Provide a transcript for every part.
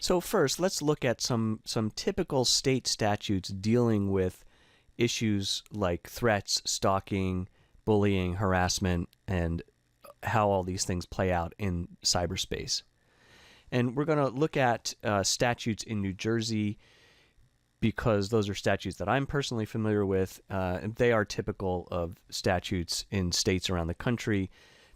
So first, let's look at some typical state statutes dealing with issues like threats, stalking, bullying, harassment, and how all these things play out in cyberspace. And we're going to look at statutes in New Jersey because those are statutes that I'm personally familiar with. They are typical of statutes in states around the country.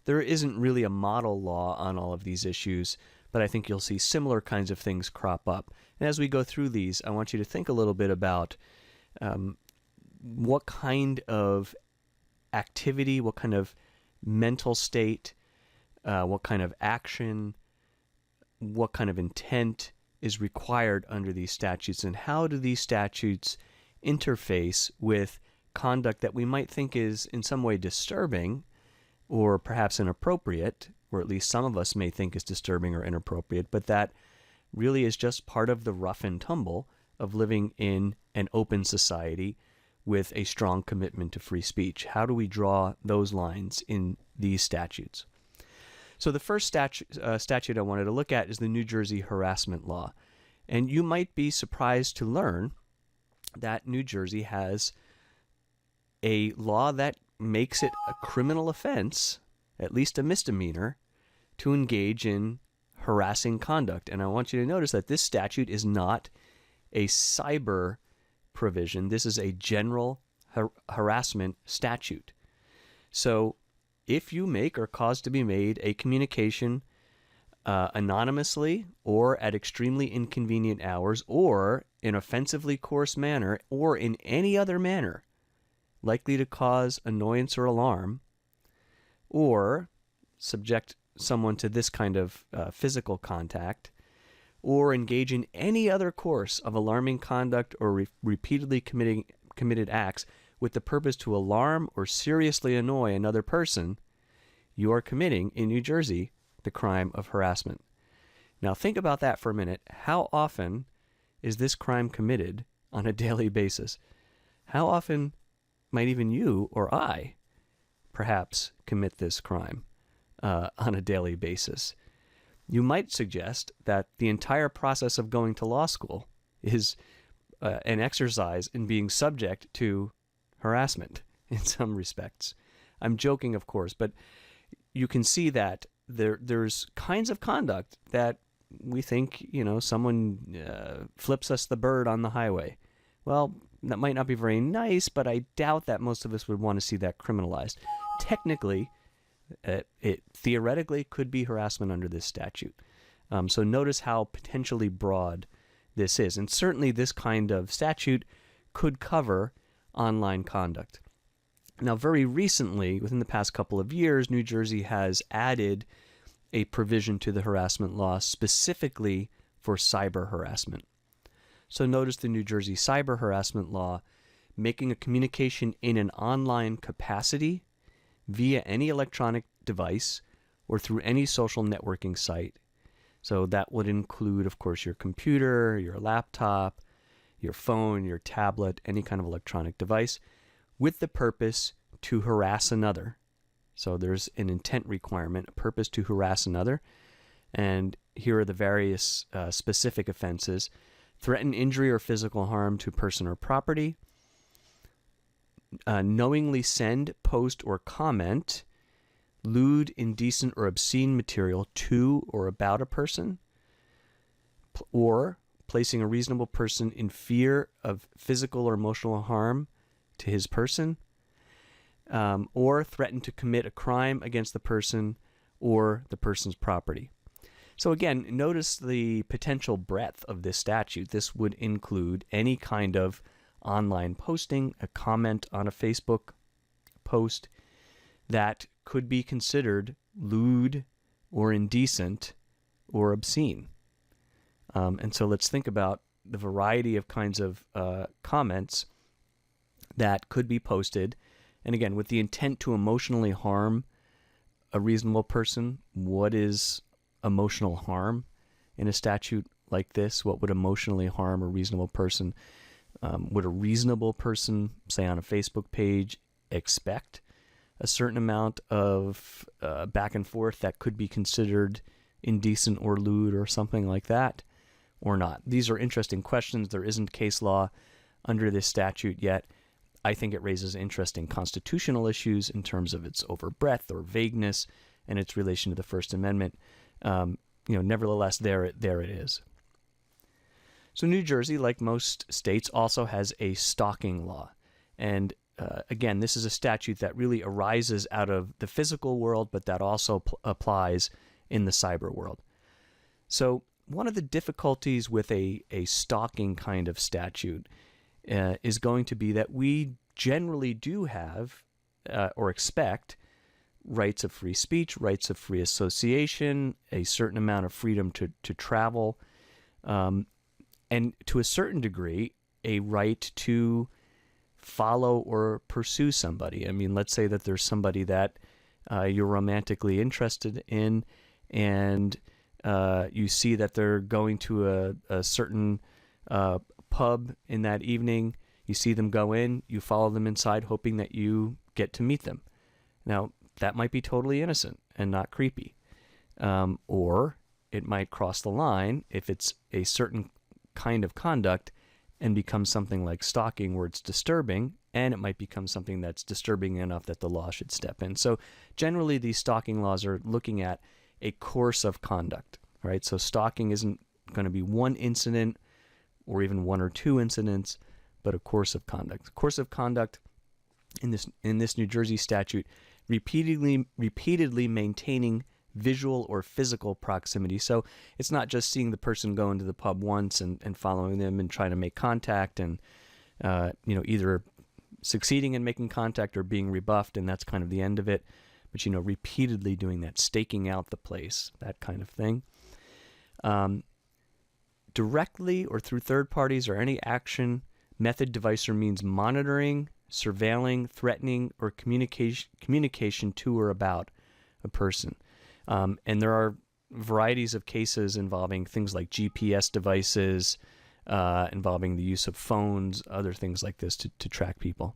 There isn't really a model law on all of these issues, but I think you'll see similar kinds of things crop up. And as we go through these, I want you to think a little bit about what kind of activity, what kind of mental state, what kind of action, what kind of intent is required under these statutes, and how do these statutes interface with conduct that we might think is in some way disturbing or perhaps inappropriate, or at least some of us may think is disturbing or inappropriate, but that really is just part of the rough and tumble of living in an open society with a strong commitment to free speech. How do we draw those lines in these statutes? So the first statute I wanted to look at is the New Jersey harassment law. And you might be surprised to learn that New Jersey has a law that makes it a criminal offense, at least a misdemeanor, to engage in harassing conduct. And I want you to notice that this statute is not a cyber provision. This is a general harassment statute. So if you make or cause to be made a communication anonymously or at extremely inconvenient hours or in offensively coarse manner or in any other manner likely to cause annoyance or alarm, or subject someone to this kind of physical contact, or engage in any other course of alarming conduct or repeatedly committed acts with the purpose to alarm or seriously annoy another person, you are committing, in New Jersey, the crime of harassment. Now think about that for a minute. How often is this crime committed on a daily basis? How often might even you or I perhaps commit this crime on a daily basis? You might suggest that the entire process of going to law school is an exercise in being subject to harassment in some respects. I'm joking, of course, but you can see that there's kinds of conduct that we think, someone flips us the bird on the highway. Well, that might not be very nice, but I doubt that most of us would want to see that criminalized. Technically, it theoretically could be harassment under this statute. So notice how potentially broad this is. And certainly this kind of statute could cover online conduct. Now, very recently, within the past couple of years, New Jersey has added a provision to the harassment law specifically for cyber harassment. So notice the New Jersey cyber harassment law, making a communication in an online capacity via any electronic device or through any social networking site. So that would include, of course, your computer, your laptop, your phone, your tablet, any kind of electronic device, with the purpose to harass another. So there's an intent requirement, a purpose to harass another. And here are the various specific offenses: threaten injury or physical harm to person or property, knowingly send, post, or comment lewd, indecent, or obscene material to or about a person, or placing a reasonable person in fear of physical or emotional harm to his person, or threaten to commit a crime against the person or the person's property. So again, notice the potential breadth of this statute. This would include any kind of online posting, a comment on a Facebook post that could be considered lewd or indecent or obscene. And so let's think about the variety of kinds of comments that could be posted. And again, with the intent to emotionally harm a reasonable person. What is emotional harm in a statute like this? What would emotionally harm a reasonable person? Would a reasonable person, say on a Facebook page, expect a certain amount of back and forth that could be considered indecent or lewd or something like that? or not? These are interesting questions. There isn't case law under this statute yet. I think it raises interesting constitutional issues in terms of its overbreadth or vagueness and its relation to the First Amendment. Nevertheless, there it is. So New Jersey, like most states, also has a stalking law. And again, this is a statute that really arises out of the physical world, but that also applies in the cyber world. So one of the difficulties with a stalking kind of statute is going to be that we generally do have or expect rights of free speech, rights of free association, a certain amount of freedom to travel, and to a certain degree, a right to follow or pursue somebody. I mean, let's say that there's somebody that you're romantically interested in, and you see that they're going to a certain pub in that evening. You see them go in, you follow them inside, hoping that you get to meet them. Now, that might be totally innocent and not creepy. Or it might cross the line if it's a certain kind of conduct and become something like stalking, where it's disturbing, and it might become something that's disturbing enough that the law should step in. So generally, these stalking laws are looking at a course of conduct, right? So stalking isn't going to be one incident or even one or two incidents, but a course of conduct. A course of conduct in this New Jersey statute, repeatedly maintaining visual or physical proximity. So it's not just seeing the person go into the pub once and following them and trying to make contact and either succeeding in making contact or being rebuffed, and that's kind of the end of it. But repeatedly doing that, staking out the place, that kind of thing. Directly or through third parties or any action, method, device, or means monitoring, surveilling, threatening, or communication to or about a person. And there are varieties of cases involving things like GPS devices, involving the use of phones, other things like this to track people.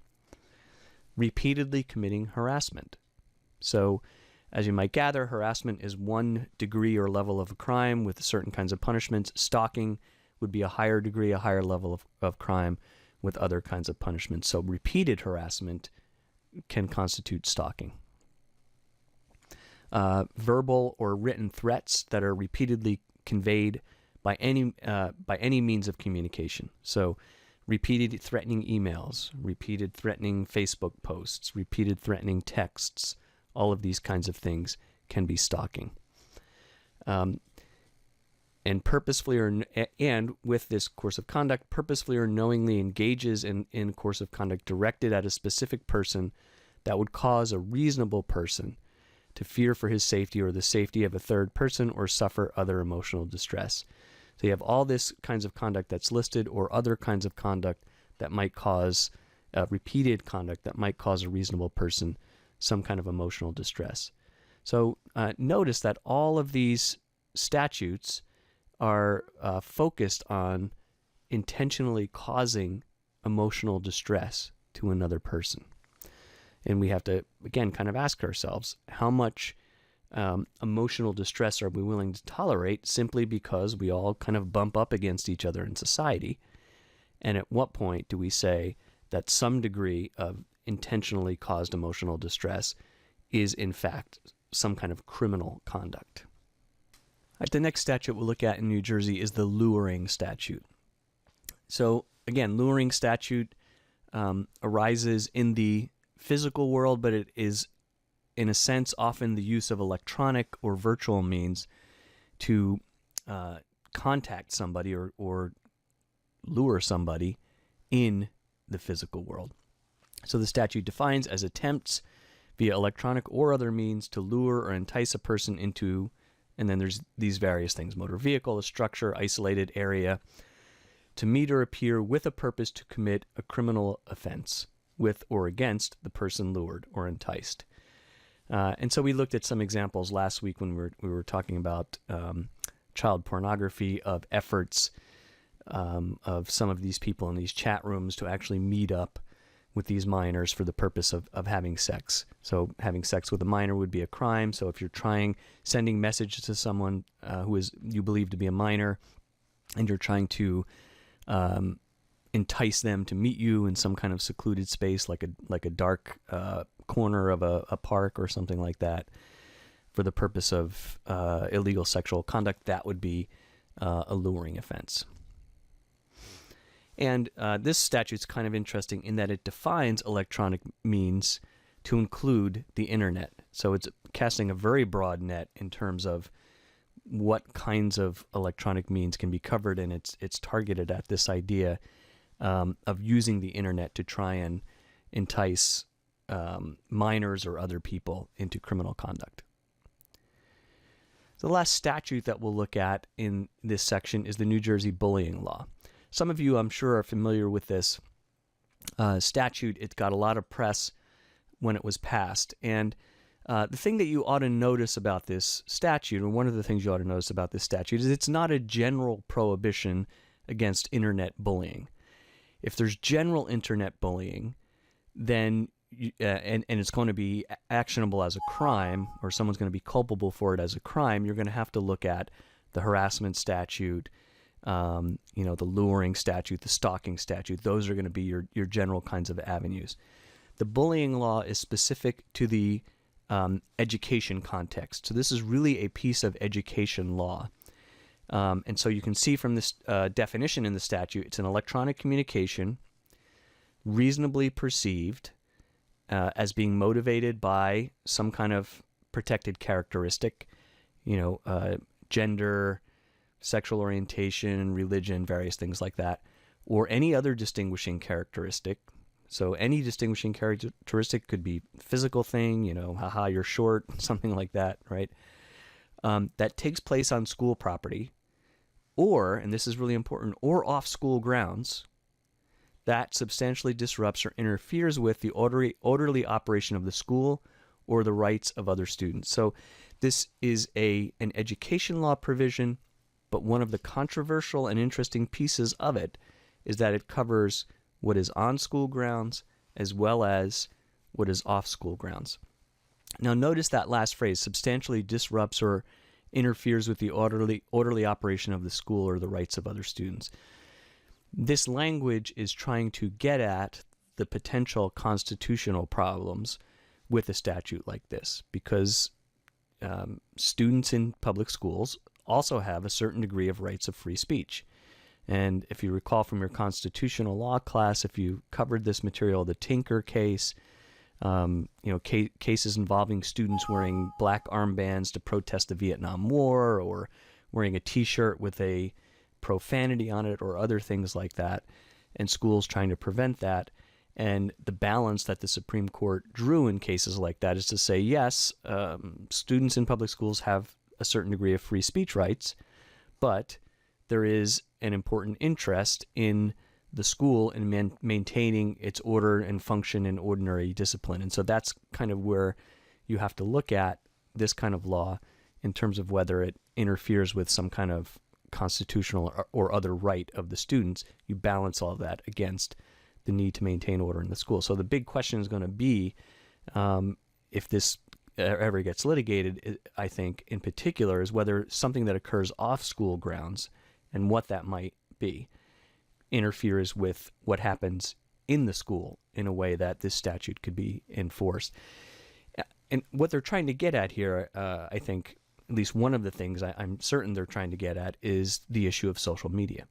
Repeatedly committing harassment. So, as you might gather, harassment is one degree or level of a crime with certain kinds of punishments. Stalking would be a higher degree, a higher level of crime with other kinds of punishments. So repeated harassment can constitute stalking. Verbal or written threats that are repeatedly conveyed by any means of communication. So repeated threatening emails, repeated threatening Facebook posts, repeated threatening texts, all of these kinds of things can be stalking. And purposefully and with this course of conduct, purposefully or knowingly engages in course of conduct directed at a specific person that would cause a reasonable person to fear for his safety or the safety of a third person or suffer other emotional distress. So you have all this kinds of conduct that's listed, or other kinds of conduct that might cause repeated conduct that might cause a reasonable person some kind of emotional distress. So notice that all of these statutes are focused on intentionally causing emotional distress to another person. And we have to, again, kind of ask ourselves, how much emotional distress are we willing to tolerate simply because we all kind of bump up against each other in society? And at what point do we say that some degree of intentionally caused emotional distress is, in fact, some kind of criminal conduct? The next statute we'll look at in New Jersey is the luring statute. So, again, luring statute arises in the physical world, but it is, in a sense, often the use of electronic or virtual means to contact somebody or lure somebody in the physical world. So the statute defines as attempts via electronic or other means to lure or entice a person into, and then there's these various things: motor vehicle, a structure, isolated area, to meet or appear with a purpose to commit a criminal offense with or against the person lured or enticed. And so we looked at some examples last week when we were talking about child pornography, of efforts of some of these people in these chat rooms to actually meet up with these minors for the purpose of having sex. So having sex with a minor would be a crime. So if you're sending messages to someone who is you believe to be a minor, and you're trying to entice them to meet you in some kind of secluded space, like a dark corner of a park or something like that, for the purpose of illegal sexual conduct, that would be a luring offense. And this statute's kind of interesting in that it defines electronic means to include the internet. So it's casting a very broad net in terms of what kinds of electronic means can be covered, and it's targeted at this idea of using the internet to try and entice minors or other people into criminal conduct. The last statute that we'll look at in this section is the New Jersey bullying law. Some of you, I'm sure, are familiar with this statute. It got a lot of press when it was passed. And the thing that you ought to notice about this statute, or one of the things you ought to notice about this statute, is it's not a general prohibition against internet bullying. If there's general internet bullying, then and it's going to be actionable as a crime, or someone's going to be culpable for it as a crime, you're going to have to look at the harassment statute, the luring statute, the stalking statute. Those are going to be your general kinds of avenues. The bullying law is specific to the education context. So this is really a piece of education law. And so you can see from this definition in the statute, it's an electronic communication reasonably perceived as being motivated by some kind of protected characteristic, gender, sexual orientation, religion, various things like that, or any other distinguishing characteristic. So any distinguishing characteristic could be physical thing, haha, you're short, something like that, right? That takes place on school property, or, and this is really important, or off school grounds, that substantially disrupts or interferes with the orderly operation of the school or the rights of other students. So this is an education law provision, but one of the controversial and interesting pieces of it is that it covers what is on school grounds as well as what is off school grounds. Now notice that last phrase, substantially disrupts or interferes with the orderly operation of the school or the rights of other students. This language is trying to get at the potential constitutional problems with a statute like this, because students in public schools also have a certain degree of rights of free speech. And if you recall from your constitutional law class, if you covered this material, the Tinker case, cases involving students wearing black armbands to protest the Vietnam War, or wearing a T-shirt with a profanity on it, or other things like that, and schools trying to prevent that. And the balance that the Supreme Court drew in cases like that is to say, yes, students in public schools have a certain degree of free speech rights, but there is an important interest in the school in maintaining its order and function and ordinary discipline. And so that's kind of where you have to look at this kind of law in terms of whether it interferes with some kind of constitutional or other right of the students. You balance all of that against the need to maintain order in the school. So the big question is going to be, if this ever gets litigated, I think in particular, is whether something that occurs off school grounds, and what that might be, interferes with what happens in the school in a way that this statute could be enforced. And what they're trying to get at here, I think, at least one of the things I'm certain they're trying to get at, is the issue of social media.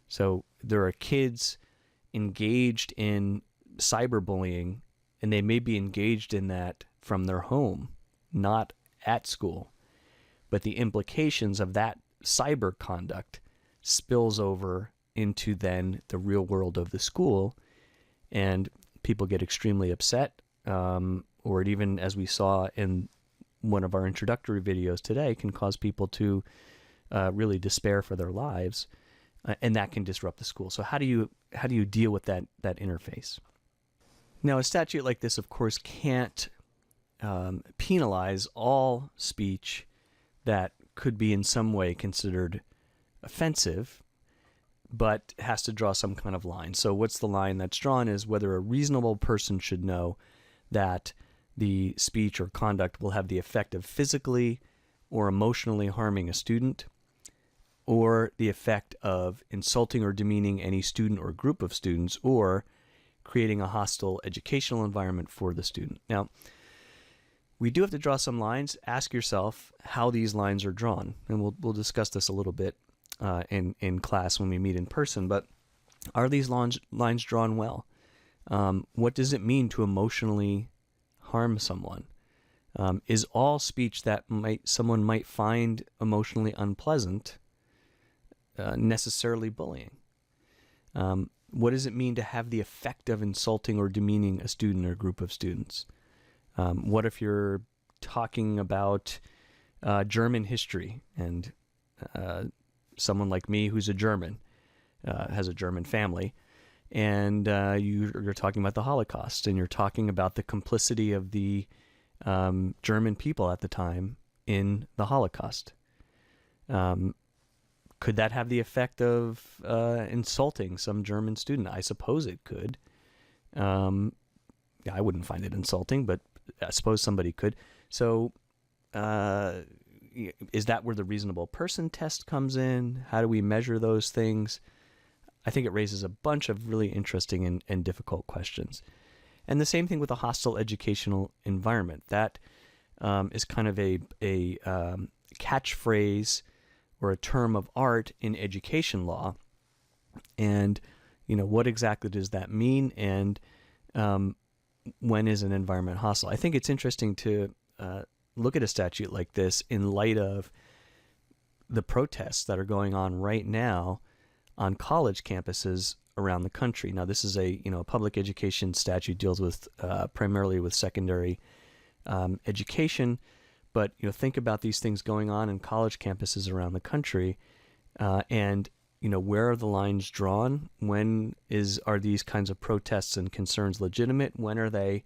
So there are kids engaged in cyberbullying, and they may be engaged in that from their home, not at school. But the implications of that cyber conduct spills over into then the real world of the school, and people get extremely upset, or it even, as we saw in one of our introductory videos today, can cause people to really despair for their lives, and that can disrupt the school. So how do you deal with that interface? Now, a statute like this, of course, can't penalize all speech that could be in some way considered offensive, but has to draw some kind of line. So what's the line that's drawn is whether a reasonable person should know that the speech or conduct will have the effect of physically or emotionally harming a student, or the effect of insulting or demeaning any student or group of students, or creating a hostile educational environment for the student. Now, we do have to draw some lines. Ask yourself how these lines are drawn, and we'll discuss this a little bit in class when we meet in person. But are these lines drawn well? What does it mean to emotionally harm someone? Is all speech that someone might find emotionally unpleasant necessarily bullying? What does it mean to have the effect of insulting or demeaning a student or group of students? What if you're talking about German history and someone like me who's a German, has a German family, and you're talking about the Holocaust, and you're talking about the complicity of the German people at the time in the Holocaust? Could that have the effect of insulting some German student? I suppose it could. I wouldn't find it insulting, but I suppose somebody could. So is that where the reasonable person test comes in? How do we measure those things? I think it raises a bunch of really interesting and difficult questions. And the same thing with a hostile educational environment. That is kind of a catchphrase or a term of art in education law. And, what exactly does that mean? And when is an environment hostile? I think it's interesting to look at a statute like this in light of the protests that are going on right now on college campuses around the country. Now, this is a public education statute, deals with primarily with secondary education, but think about these things going on in college campuses around the country, and where are the lines drawn? When are these kinds of protests and concerns legitimate? When are they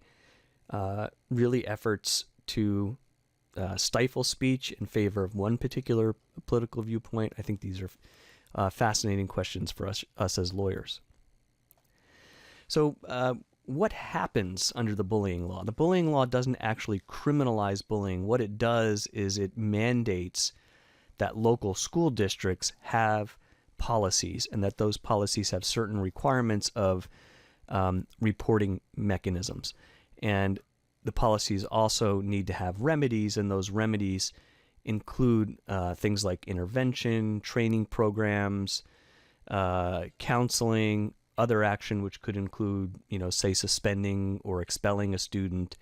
really efforts to stifle speech in favor of one particular political viewpoint? I think these are fascinating questions for us as lawyers. So what happens under the bullying law? The bullying law doesn't actually criminalize bullying. What it does is it mandates that local school districts have policies, and that those policies have certain requirements of reporting mechanisms. And the policies also need to have remedies, and those remedies include things like intervention, training programs, counseling, other action which could include, say, suspending or expelling a student.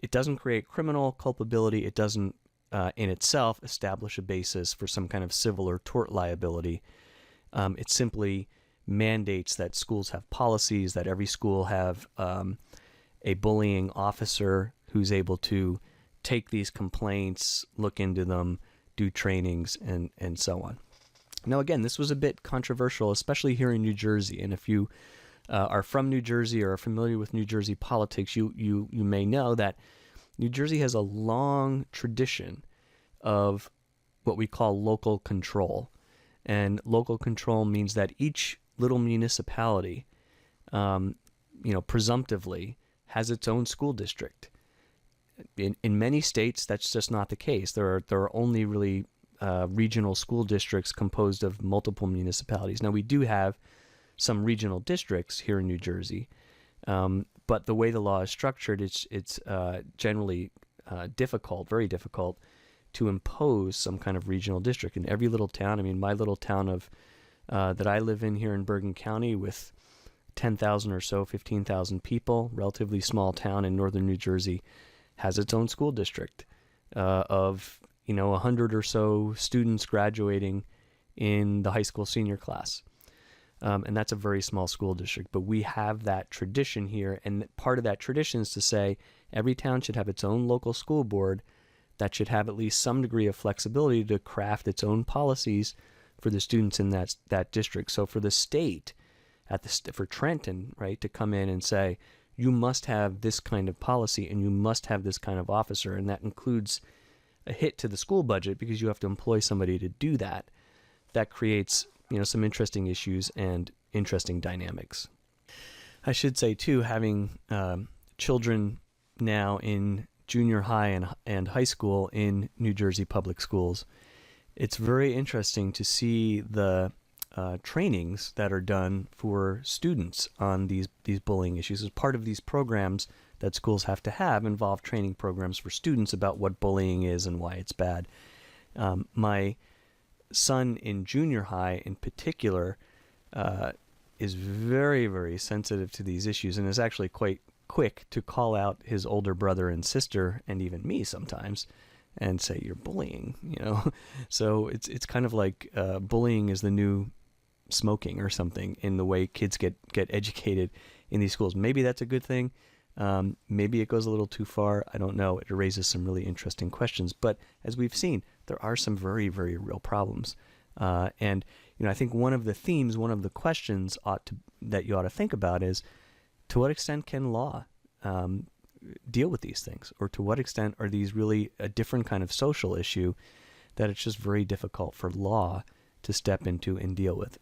It doesn't create criminal culpability. It doesn't, in itself, establish a basis for some kind of civil or tort liability. It simply mandates that schools have policies, that every school have a bullying officer who's able to take these complaints, look into them, do trainings, and so on. Now, again, this was a bit controversial, especially here in New Jersey. And if you are from New Jersey or are familiar with New Jersey politics, you may know that New Jersey has a long tradition of what we call local control. And local control means that each little municipality, presumptively, has its own school district. In many states, that's just not the case. There are only really regional school districts composed of multiple municipalities. Now, we do have some regional districts here in New Jersey, but the way the law is structured, it's generally difficult, very difficult, to impose some kind of regional district. In every little town, my little town of that I live in here in Bergen County, with 10,000 or so, 15,000 people, relatively small town in northern New Jersey, has its own school district of 100 or so students graduating in the high school senior class. And that's a very small school district, but we have that tradition here. And part of that tradition is to say every town should have its own local school board that should have at least some degree of flexibility to craft its own policies for the students in that district. So for the state, for Trenton, right, to come in and say, you must have this kind of policy and you must have this kind of officer, and that includes a hit to the school budget because you have to employ somebody to do that. That creates, some interesting issues and interesting dynamics. I should say too, having children now in junior high and high school in New Jersey public schools, it's very interesting to see the trainings that are done for students on these bullying issues. As part of these programs that schools have to have involve training programs for students about what bullying is and why it's bad. My son in junior high, in particular, is very, very sensitive to these issues and is actually quite quick to call out his older brother and sister, and even me sometimes, and say, "You're bullying," you know. So it's kind of like bullying is the new smoking or something in the way kids get educated in these schools. Maybe that's a good thing. Maybe it goes a little too far. I don't know. It raises some really interesting questions. But as we've seen, there are some very, very real problems. And I think one of the themes, one of the questions that you ought to think about is, to what extent can law deal with these things? Or to what extent are these really a different kind of social issue that it's just very difficult for law to step into and deal with?